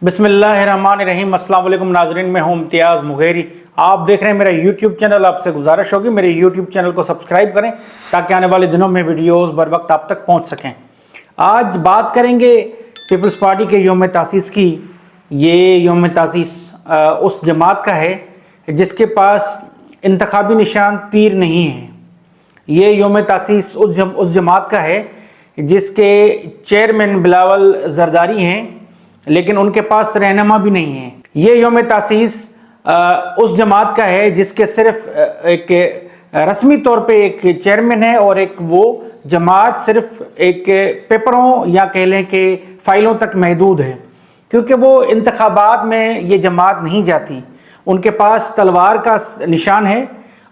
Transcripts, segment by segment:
بسم اللہ الرحمن الرحیم۔ السلام علیکم ناظرین، میں ہوں امتیاز مغیری۔ آپ دیکھ رہے ہیں میرا یوٹیوب چینل۔ آپ سے گزارش ہوگی میرے یوٹیوب چینل کو سبسکرائب کریں تاکہ آنے والے دنوں میں ویڈیوز بر وقت آپ تک پہنچ سکیں۔ آج بات کریں گے پیپلز پارٹی کے یوم تاسیس کی۔ یہ یوم تاسیس اس جماعت کا ہے جس کے پاس انتخابی نشان تیر نہیں ہے۔ یہ یوم تاسیس اس جماعت کا ہے جس کے چیئرمین بلاول زرداری ہیں، لیکن ان کے پاس رہنما بھی نہیں ہے۔ یہ یوم تاسیس اس جماعت کا ہے جس کے صرف ایک رسمی طور پہ ایک چیئرمین ہے، اور ایک وہ جماعت صرف ایک پیپروں یا کہہ لیں کہ فائلوں تک محدود ہے، کیونکہ وہ انتخابات میں یہ جماعت نہیں جاتی۔ ان کے پاس تلوار کا نشان ہے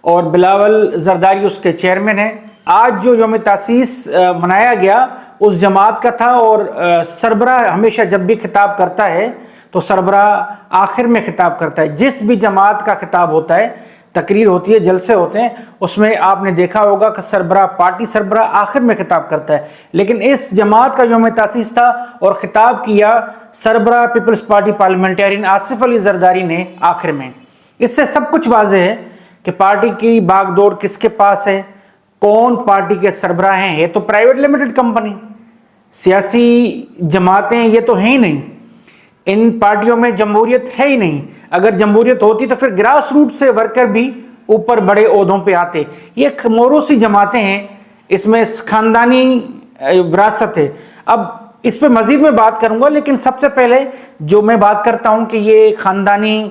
اور بلاول زرداری اس کے چیئرمین ہیں۔ آج جو یوم تاسیس منایا گیا اس جماعت کا تھا، اور سربراہ ہمیشہ جب بھی خطاب کرتا ہے تو سربراہ آخر میں خطاب کرتا ہے۔ جس بھی جماعت کا خطاب ہوتا ہے، تقریر ہوتی ہے، جلسے ہوتے ہیں، اس میں آپ نے دیکھا ہوگا کہ پارٹی سربراہ آخر میں خطاب کرتا ہے، لیکن اس جماعت کا یوم تاسیس تھا اور خطاب کیا سربراہ Peoples party parliamentarian Asif Ali Zardari نے آخر میں۔ اس سے سب کچھ واضح ہے کہ پارٹی کی باغ دوڑ کس کے پاس ہے، کون پارٹی کے سربراہ ہیں۔ یہ تو پرائیویٹ لمیٹڈ کمپنی، سیاسی جماعتیں یہ تو ہیں ہی نہیں۔ ان پارٹیوں میں جمہوریت ہے ہی نہیں۔ اگر جمہوریت ہوتی تو پھر گراس روٹ سے ورکر بھی اوپر بڑے عہدوں پہ آتے۔ یہ موروثی جماعتیں ہیں، اس میں خاندانی وراثت ہے۔ اب اس پہ مزید میں بات کروں گا، لیکن سب سے پہلے جو میں بات کرتا ہوں کہ یہ خاندانی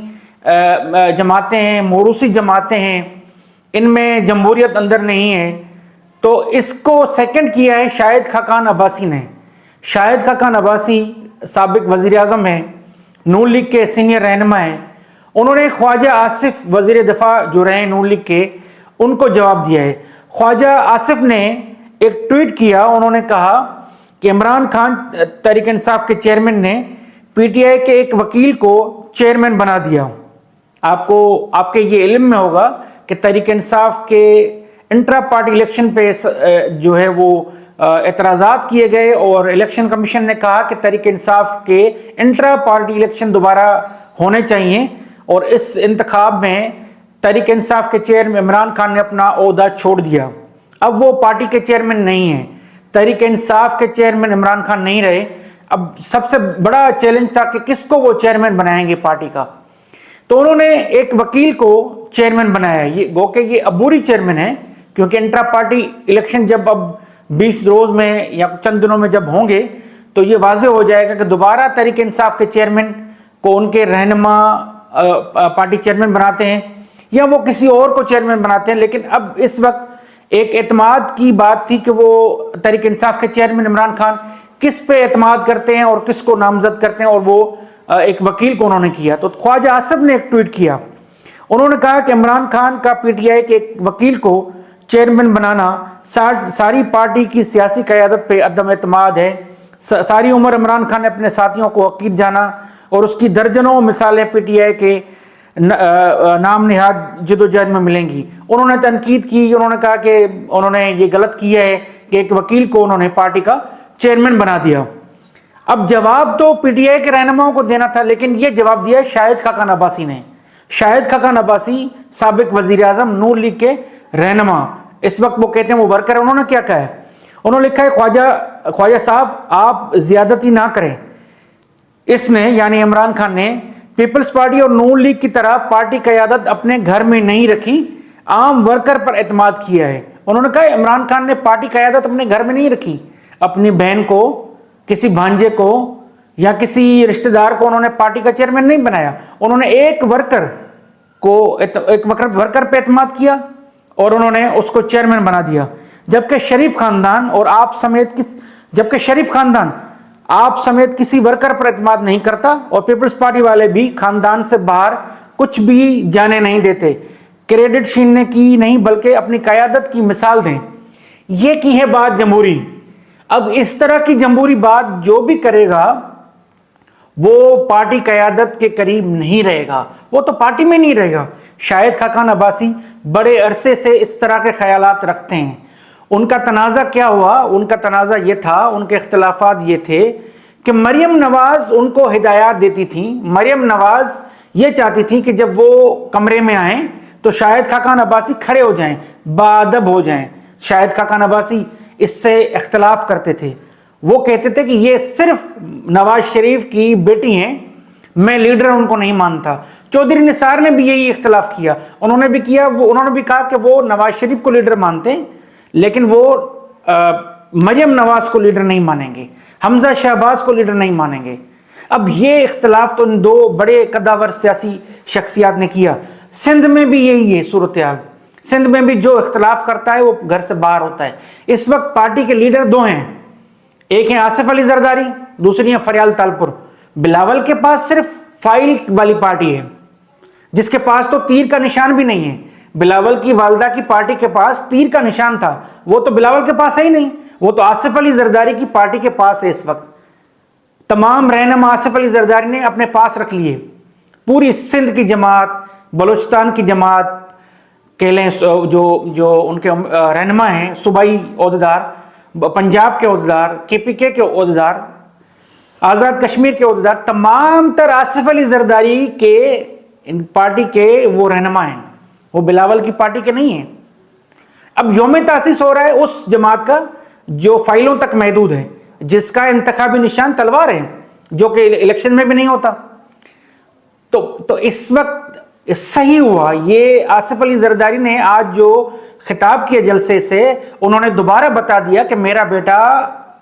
جماعتیں ہیں، موروثی جماعتیں ہیں، ان میں جمہوریت اندر نہیں ہے، تو اس کو سیکنڈ کیا ہے شاہد خاقان عباسی نے۔ شاہد خاقان عباسی سابق وزیر اعظم ہیں، نون لیگ کے سینئر رہنما ہیں۔ انہوں نے خواجہ آصف وزیر دفاع جو رہے نون لیگ کے، ان کو جواب دیا ہے۔ خواجہ آصف نے ایک ٹویٹ کیا، انہوں نے کہا کہ عمران خان تحریک انصاف کے چیئرمین نے پی ٹی آئی کے ایک وکیل کو چیئرمین بنا دیا۔ آپ کے یہ علم میں ہوگا کہ تحریک انصاف کے انٹرا پارٹی الیکشن پہ جو ہے وہ اعتراضات کیے گئے، اور الیکشن کمیشن نے کہا کہ تحریک انصاف کے انٹرا پارٹی الیکشن دوبارہ ہونے چاہیے، اور اس انتخاب میں تحریک انصاف کے چیئرمین عمران خان نے اپنا عہدہ چھوڑ دیا۔ اب وہ پارٹی کے چیئرمین نہیں ہیں، تحریک انصاف کے چیئرمین عمران خان نہیں رہے۔ اب سب سے بڑا چیلنج تھا کہ کس کو وہ چیئرمین بنائیں گے پارٹی کا، تو انہوں نے ایک وکیل کو چیئرمین بنایا۔ یہ گو کہ یہ عبوری چیئرمین ہے، کیونکہ انٹرا پارٹی الیکشن جب اب 20 روز میں یا چند دنوں میں جب ہوں گے تو یہ واضح ہو جائے گا کہ دوبارہ تحریک انصاف کے چیئرمین کو ان کے رہنما پارٹی چیئرمین بناتے ہیں یا وہ کسی اور کو چیئرمین بناتے ہیں۔ لیکن اب اس وقت ایک اعتماد کی بات تھی کہ وہ تحریک انصاف کے چیئرمین عمران خان کس پہ اعتماد کرتے ہیں اور کس کو نامزد کرتے ہیں، اور وہ ایک وکیل کو انہوں نے کیا۔ تو خواجہ آصف نے ایک ٹویٹ کیا، انہوں نے کہا کہ عمران خان کا پی ٹی آئی کے ایک وکیل کو چیئرمین بنانا ساری پارٹی کی سیاسی قیادت پہ عدم اعتماد ہے۔ ساری عمر عمران خان نے اپنے ساتھیوں کو حقیر جانا، اور اس کی درجنوں مثالیں پی ٹی آئی کے نام نہاد جدوجہد میں ملیں گی۔ انہوں نے تنقید کی، انہوں نے کہا کہ انہوں نے یہ غلط کیا ہے کہ ایک وکیل کو انہوں نے پارٹی کا چیئرمین بنا دیا۔ اب جواب تو پی ٹی آئی کے رہنماؤں کو دینا تھا، لیکن یہ جواب دیا شاہد خاقان عباسی نے۔ شاہد خاقان عباسی سابق وزیر اعظم نون لیگ کے رہنما، اس وقت وہ کہتے ہیں وہ ورکر۔ انہوں نے کیا کہا ہے؟ انہوں نے لکھا ہے خواجہ صاحب آپ زیادتی نہ کریں۔ اس نے یعنی عمران خان نے پیپلز پارٹی اور نون لیگ کی طرح پارٹی قیادت اپنے گھر میں نہیں رکھی، عام ورکر پر اعتماد کیا ہے۔ انہوں نے کہا عمران خان نے پارٹی قیادت اپنے گھر میں نہیں رکھی، اپنی بہن کو، کسی بھانجے کو یا کسی رشتہ دار کو انہوں نے پارٹی کا چیئرمین نہیں بنایا۔ انہوں نے ایک ورکر پہ اعتماد کیا اور انہوں نے اس کو چیئرمین بنا دیا، جبکہ شریف خاندان آپ سمیت کسی ورکر پر اعتماد نہیں کرتا، اور پیپلز پارٹی والے بھی خاندان سے باہر کچھ بھی جانے نہیں دیتے، کریڈٹ چھیننے کی نہیں بلکہ اپنی قیادت کی مثال دیں۔ یہ کی ہے بات جمہوری۔ اب اس طرح کی جمہوری بات جو بھی کرے گا وہ پارٹی قیادت کے قریب نہیں رہے گا، وہ تو پارٹی میں نہیں رہے گا۔ شاہد خاقان عباسی بڑے عرصے سے اس طرح کے خیالات رکھتے ہیں۔ ان کا تنازع کیا ہوا؟ ان کا تنازع یہ تھا، ان کے اختلافات یہ تھے کہ مریم نواز ان کو ہدایات دیتی تھیں. مریم نواز یہ چاہتی تھی کہ جب وہ کمرے میں آئیں تو شاہد خاقان عباسی کھڑے ہو جائیں, باادب ہو جائیں. شاہد خاقان عباسی اس سے اختلاف کرتے تھے, وہ کہتے تھے کہ یہ صرف نواز شریف کی بیٹی ہیں, میں لیڈر ان کو نہیں مانتا. چودھری نثار نے بھی یہی اختلاف کیا, انہوں نے بھی کہا کہ وہ نواز شریف کو لیڈر مانتے ہیں لیکن وہ مریم نواز کو لیڈر نہیں مانیں گے, حمزہ شہباز کو لیڈر نہیں مانیں گے. اب یہ اختلاف تو ان دو بڑے قداور سیاسی شخصیات نے کیا. سندھ میں بھی یہی ہے صورتحال. سندھ میں بھی جو اختلاف کرتا ہے وہ گھر سے باہر ہوتا ہے. اس وقت پارٹی کے لیڈر دو ہیں, ایک ہیں آصف علی زرداری, دوسری ہیں فریال تالپور. بلاول کے پاس صرف فائل والی پارٹی ہے, جس کے پاس تو تیر کا نشان بھی نہیں ہے. بلاول کی والدہ کی پارٹی کے پاس تیر کا نشان تھا, وہ تو بلاول کے پاس ہے ہی نہیں, وہ تو آصف علی زرداری کی پارٹی کے پاس ہے. اس وقت تمام رہنما آصف علی زرداری نے اپنے پاس رکھ لیے. پوری سندھ کی جماعت, بلوچستان کی جماعت کہہ لیں, جو ان کے رہنما ہیں, صوبائی عہدیدار, پنجاب کے عہدیدار, KPK کے عہدیدار, آزاد کشمیر کے عہدیدار, تمام تر آصف علی زرداری کے پارٹی کے وہ رہنما ہیں, وہ بلاول کی پارٹی کے نہیں ہیں. اب یوم تاسیس ہو رہا ہے اس جماعت کا جو فائلوں تک محدود ہے, جس کا انتخابی نشان تلوار ہے, جو کہ الیکشن میں بھی نہیں ہوتا. تو اس وقت صحیح ہوا یہ آصف علی زرداری نے آج جو خطاب کیا جلسے سے, انہوں نے دوبارہ بتا دیا کہ میرا بیٹا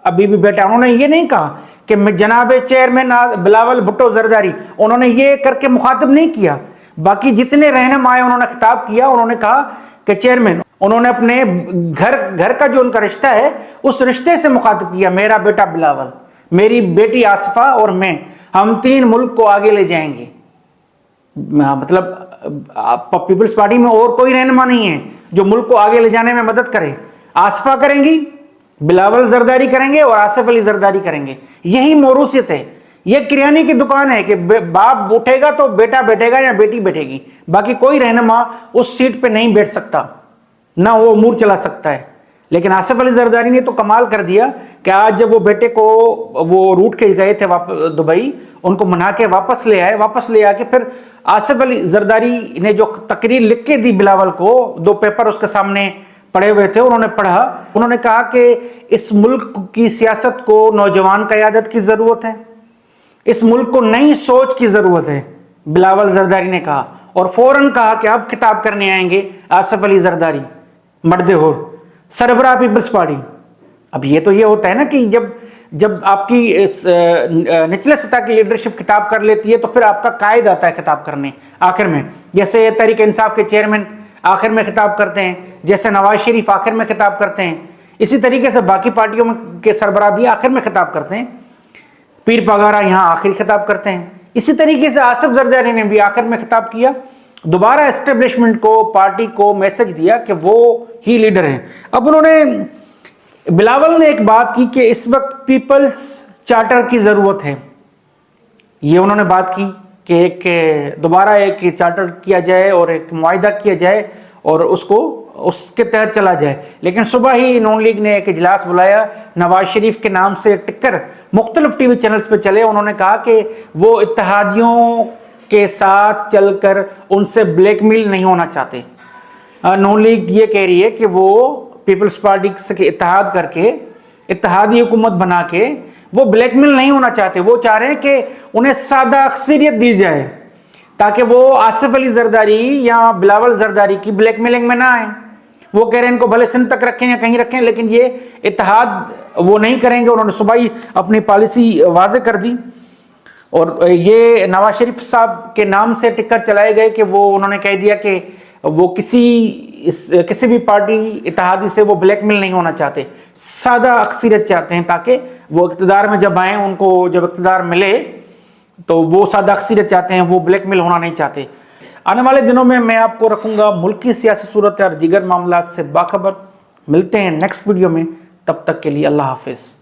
ابھی بھی بیٹا. انہوں نے یہ نہیں کہا کہ جناب چیئرمین بلاول بھٹو زرداری, انہوں نے یہ کر کے مخاطب نہیں کیا. باقی جتنے رہنما آئے انہوں نے خطاب کیا, انہوں نے کہا کہ چیئرمین, انہوں نے اپنے گھر کا جو ان کا رشتہ ہے اس رشتے سے مخاطب کیا, میرا بیٹا بلاول, میری بیٹی آصفہ اور میں, ہم تین ملک کو آگے لے جائیں گے. مطلب پیپلز پارٹی میں اور کوئی رہنما نہیں ہے جو ملک کو آگے لے جانے میں مدد کرے. آصفہ کریں گی, بلاول زرداری کریں گے اور آصف علی زرداری کریں گے. یہی موروثیت ہے. یہ کریانی کی دکان ہے کہ باپ اٹھے گا تو بیٹا بیٹھے گا یا بیٹی بیٹھے گی, باقی کوئی رہنما اس سیٹ پہ نہیں بیٹھ سکتا, نہ وہ امور چلا سکتا ہے. لیکن آصف علی زرداری نے تو کمال کر دیا کہ آج جب وہ بیٹے کو وہ روٹ کے گئے تھے دبئی, ان کو منا کے واپس لے آ کے پھر آصف علی زرداری نے جو تقریر لکھ کے دی بلاول کو, 2 پیپر اس کے سامنے پڑھے ہوئے تھے, انہوں نے پڑھا, انہوں نے کہا کہ اس ملک کی سیاست کو نوجوان قیادت کی ضرورت ہے, اس ملک کو نئی سوچ کی ضرورت ہے, بلاول زرداری نے کہا. اور فوراً کہا کہ اب خطاب کرنے آئیں گے آصف علی زرداری, مرد ہور, سربراہ پیپلز پارٹی. اب یہ تو یہ ہوتا ہے نا کہ جب آپ کی نچلے سطح کی لیڈرشپ خطاب کر لیتی ہے تو پھر آپ کا قائد آتا ہے خطاب کرنے آخر میں. جیسے تحریک انصاف کے چیئرمین آخر میں خطاب کرتے ہیں, جیسے نواز شریف آخر میں خطاب کرتے ہیں, اسی طریقے سے باقی پارٹیوں کے سربراہ بھی آخر میں خطاب کرتے ہیں. پیر پگارا یہاں آخری خطاب کرتے ہیں. اسی طریقے سے آصف زرداری نے بھی آخر میں خطاب کیا, دوبارہ اسٹیبلشمنٹ کو, پارٹی کو میسج دیا کہ وہ ہی لیڈر ہیں. اب انہوں نے, بلاول نے ایک بات کی کہ اس وقت پیپلز چارٹر کی ضرورت ہے. یہ انہوں نے بات کی کہ دوبارہ ایک چارٹر کیا جائے اور ایک معاہدہ کیا جائے اور اس کے تحت چلا جائے. لیکن صبح ہی نون لیگ نے ایک اجلاس بلایا, نواز شریف کے نام سے ٹک کر مختلف ٹی وی چینلز پہ چلے. انہوں نے کہا کہ وہ اتحادیوں کے ساتھ چل کر ان سے بلیک میل نہیں ہونا چاہتے. نون لیگ یہ کہہ رہی ہے کہ وہ پیپلز پارٹی سے اتحاد کر کے, اتحادی حکومت بنا کے وہ بلیک میل نہیں ہونا چاہتے. وہ چاہ رہے ہیں کہ انہیں سادہ اکثریت دی جائے تاکہ وہ آصف علی زرداری یا بلاول زرداری کی بلیک میلنگ میں نہ آئیں. وہ کہہ رہے ہیں ان کو بھلے سندھ تک رکھیں یا کہیں رکھیں, لیکن یہ اتحاد وہ نہیں کریں گے. انہوں نے صبح ہی اپنی پالیسی واضح کر دی. اور یہ نواز شریف صاحب کے نام سے ٹکر چلائے گئے کہ وہ انہوں نے کہہ دیا کہ وہ کسی بھی پارٹی اتحادی سے وہ بلیک میل نہیں ہونا چاہتے, سادہ اکثریت چاہتے ہیں تاکہ وہ اقتدار میں جب آئیں, ان کو جب اقتدار ملے تو وہ سادہ اکثریت چاہتے ہیں, وہ بلیک میل ہونا نہیں چاہتے. آنے والے دنوں میں آپ کو رکھوں گا ملکی سیاسی صورت اور دیگر معاملات سے باخبر. ملتے ہیں نیکسٹ ویڈیو میں, تب تک کے لیے اللہ حافظ.